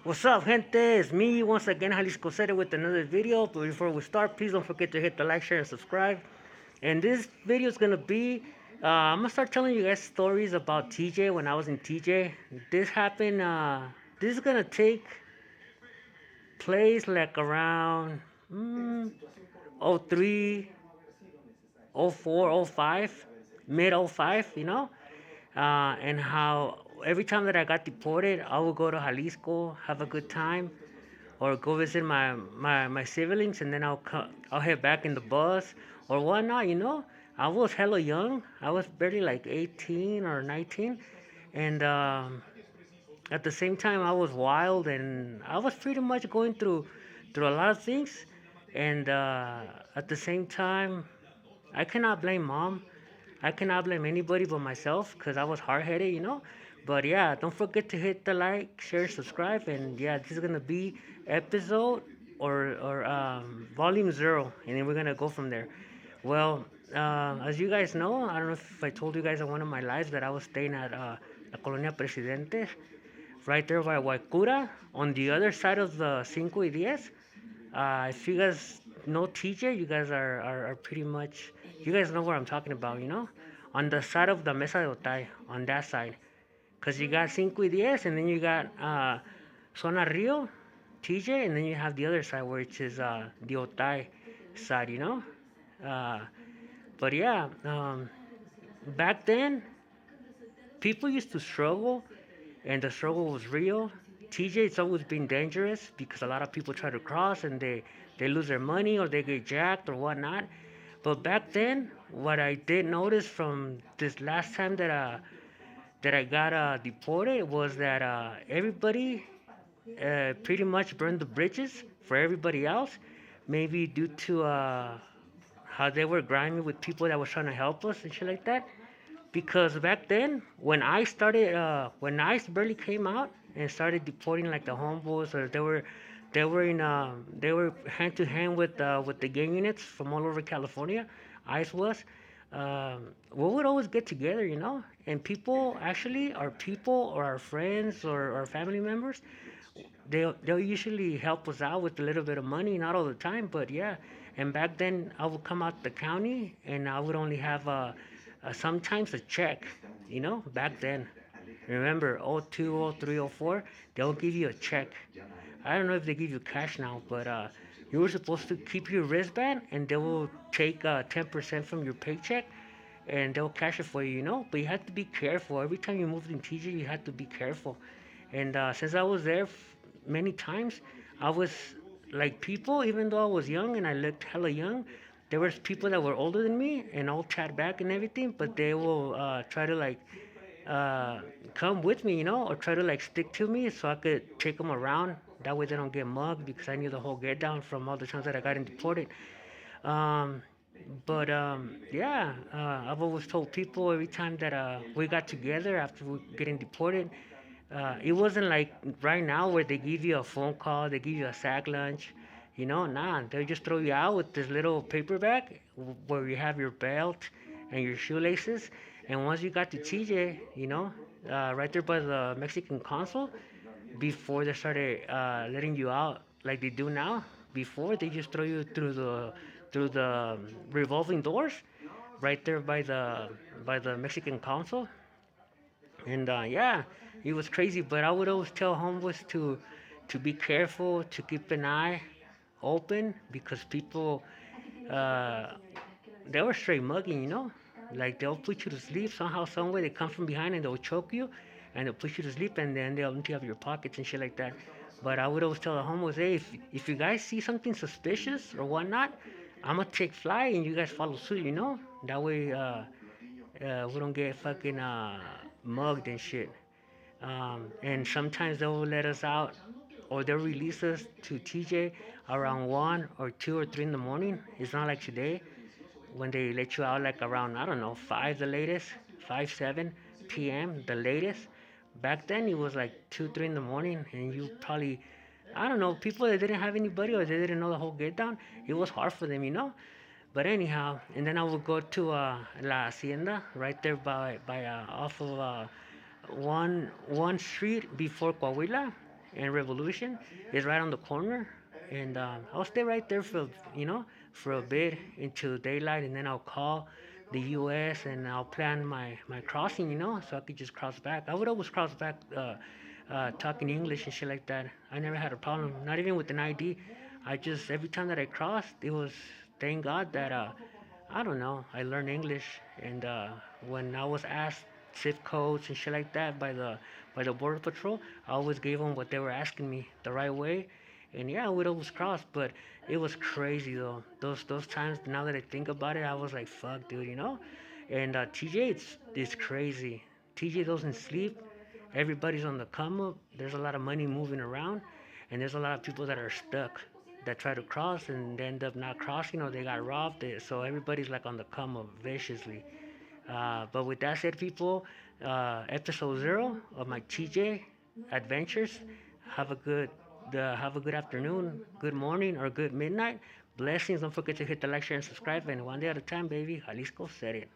What's up, gente? It's me once again, JALISCO-SAID-IT with another video. But before we start, please don't forget to hit the like, share, and subscribe. And this video is gonna be, I'm gonna start telling you guys stories about TJ when I was in TJ. This happened. This is gonna take place like around '03, '04, '05, mid '05. And how every time that I got deported, I would go to Jalisco, have a good time, or go visit my siblings, and then I'll head back in the bus or whatnot. I was hella young. I was barely like 18 or 19, and at the same time I was wild, and I was pretty much going through a lot of things. And at the same time, I cannot blame mom. I cannot blame anybody but myself because I was hard-headed. But yeah, don't forget to hit the like, share, subscribe, and yeah, this is gonna be episode or volume zero, and then we're gonna go from there. Well, as you guys know, I don't know if I told you guys in one of my lives that I was staying at La Colonia Presidente, right there by Waikura, on the other side of the Cinco y Diez. If you guys know TJ, you guys are pretty much, you guys know what I'm talking about. On the side of the Mesa de Otay, on that side. Because you got Cinco y Diez, and then you got Zona Rio, TJ, and then you have the other side, which is the Otay side. Uh, but yeah, back then, people used to struggle, and the struggle was real. TJ, it's always been dangerous because a lot of people try to cross and they lose their money or they get jacked or whatnot. But back then, what I did notice from this last time that I got deported was that everybody pretty much burned the bridges for everybody else, maybe due to how they were grimy with people that was trying to help us and shit like that. Because back then, when I barely came out and started deporting like the homeboys, or they were hand to hand with the gang units from all over California. ICE was. We would always get together, and people actually, our people or our friends or our family members, they'll usually help us out with a little bit of money, not all the time, but yeah. And back then, I would come out the county, and I would only have sometimes a check, back then. Remember, '02, '03, '04, they'll give you a check. I don't know if they give you cash now, but you were supposed to keep your wristband, and they will take 10% from your paycheck, and they'll cash it for you. But you had to be careful. Every time you moved in TJ, you had to be careful. And since I was there many times, I was like people, even though I was young and I looked hella young, there was people that were older than me and all chat back and everything, but they will try to like uh, come with me, or try to like stick to me so I could take them around. That way they don't get mugged because I knew the whole get down from all the times that I got deported. Um, but yeah, I've always told people every time that we got together after we getting deported, it wasn't like right now where they give you a phone call, they give you a sack lunch. Nah, they just throw you out with this little paper bag where you have your belt and your shoelaces. And once you got to TJ, right there by the Mexican consul, before they started letting you out like they do now. Before they just throw you through the revolving doors right there by the Mexican consul. And yeah, it was crazy. But I would always tell homeless to be careful, to keep an eye open because people uh, they were straight mugging. Like they'll put you to sleep somehow, some way. They come from behind and they'll choke you, and they'll put you to sleep, and then they'll empty out your pockets and shit like that. But I would always tell the homeless, hey, if you guys see something suspicious or whatnot, I'm gonna take flight and you guys follow suit. That way, we don't get fucking mugged and shit. And sometimes they'll let us out or they'll release us to TJ around 1 or 2 or 3 in the morning. It's not like today when they let you out like around, I don't know, 5 the latest, 5, 7 p.m. the latest. Back then it was like 2, 3 in the morning, and you probably, I don't know, people that didn't have anybody or they didn't know the whole get down, it was hard for them. But anyhow, and then I would go to La Hacienda right there by off of one street before Coahuila, and Revolution is right on the corner. And I'll stay right there for for a bit until daylight, and then I'll call the U.S. and I'll plan my crossing, so I could just cross back. I would always cross back, talking English and shit like that. I never had a problem, not even with an ID. I just every time that I crossed, it was thank God that I don't know. I learned English, and when I was asked zip codes and shit like that by the border patrol, I always gave them what they were asking me the right way, and yeah, I would always cross. But it was crazy though. Those times. Now that I think about it, I was like, fuck, dude. And TJ, it's crazy. TJ doesn't sleep. Everybody's on the come up. There's a lot of money moving around, and there's a lot of people that are stuck that try to cross and they end up not crossing or they got robbed. So everybody's like on the come up viciously. But with that said, people, episode 0 of my TJ adventures. Have a good have a good afternoon, good morning, or good midnight. Blessings. Don't forget to hit the like, share, and subscribe. And one day at a time, baby. Jalisco said it.